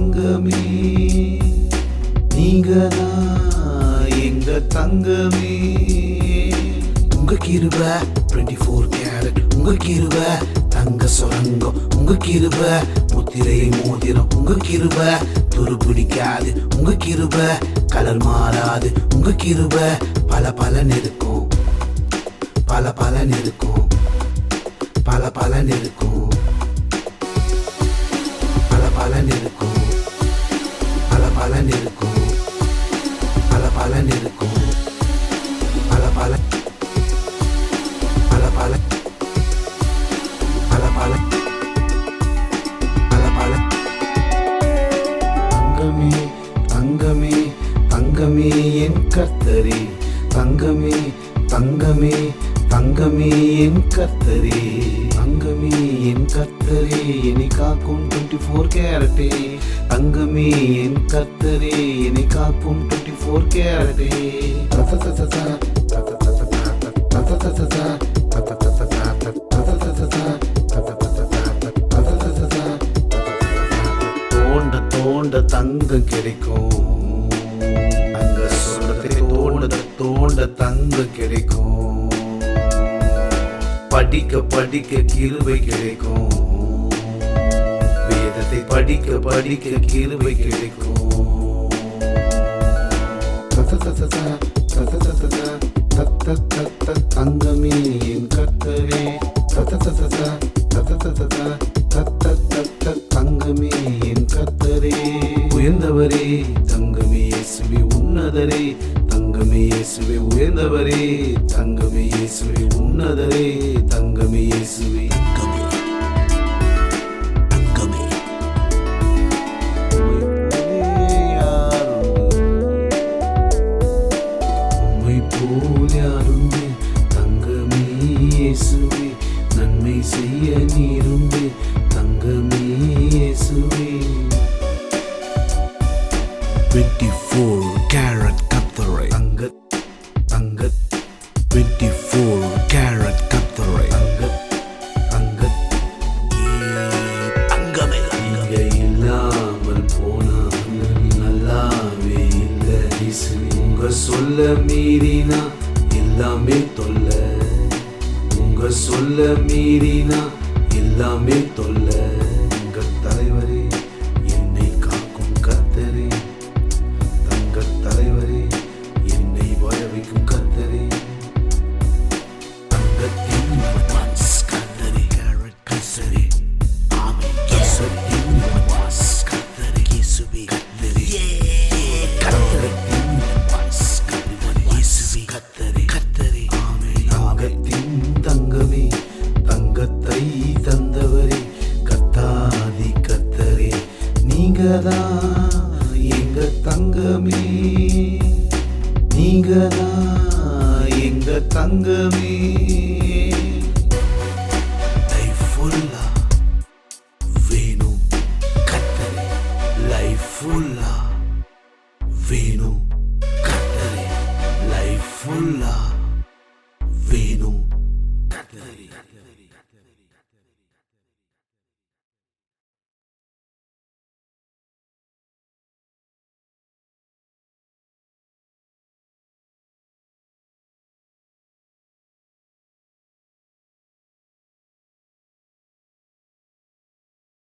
தங்கமே, நீங்கதான் எங்க தங்கமே. உங்க கிருபை 24 கேரட், உங்க கிருபை தங்க சுரங்கம், உங்க கிருபை முத்திரை மோதிரம், உங்க கிருபை துரு பிடிக்காது, உங்க கிருபை கலர் மாறாது, உங்க கிருபை பல பலன் இருக்கும், பல பலன் இருக்கும், பல பலன் இருக்கும், பல பலன் இருக்கும், பல பலன் இருக்கும், பல பலன் இருக்கும், பல பல பல பல பல பல பல பல. தங்கமே தங்கமே தங்கமே என் கர்த்தரே, தங்கமே தங்கமே தங்கமே என் கர்த்தரே, தங்கமே என் கர்த்தரே என்னை காக்கும் 24 கேரட்டே, தங்கமே என் கர்த்தரே என்னை காக்கும் 24 கேரட்டே. தோண்ட தோண்ட தங்கம் கிடைக்கும், தங்க சொந்தத்தை தோண்ட தோண்ட தங்கம் கிடைக்கும், படிக்க படிக்க கிருபை கிடைக்கும், வேதத்தை படிக்க படிக்க கிருபை கிடைக்கும். தங்கமே என் கர்த்தரே, தங்கமே என் கர்த்தரே. உயர்ந்தவரே தங்கமே இயேசுவே, உன்னதரே தங்கமே இயேசுவே, உயர்ந்தவரே தங்கமே இயேசுவே, உன்னதரே தங்கமே இயேசுவே. உம்மை போல் யாருண்டு தங்கமே இயேசுவே, நன்மை செய்ய நீருண்டு தங்கமே இயேசுவே. 24 carat கத்தரை, தங்க தங்க 24 carat கத்தரை, தங்க தங்க தங்கமே நீங்க இல்லாமல் போனா நல்லாவே இல்லை இயேசுவே. உங்க சொல்ல மீறினா எல்லாமே தொல்ல, உங்க சொல்ல மீறினா எல்லாமே தொல்ல. உங்க தலைவரே என்னை காக்கும் கர்த்தரே, தங்க தலைவரே என்னை வாழ வைக்கும் கர்த்தரே, தங்கத்தின் வாஸ் கத்தரை carat கத்தரை, ஆமென் கத்தரின் வாஸ் கத்தரை இயேசுவே கத்தரை, கத்தரின் வாஸ் கத்தரை இயேசுவே கத்தரை கத்தரை, ஆமென் தங்கத்தின் தங்கமே, தங்கத்தை தந்தவரே கத்தாதி கத்தரே, நீங்கதான் எங்க தங்கமே, நீங்கதான் எங்க தங்கமே.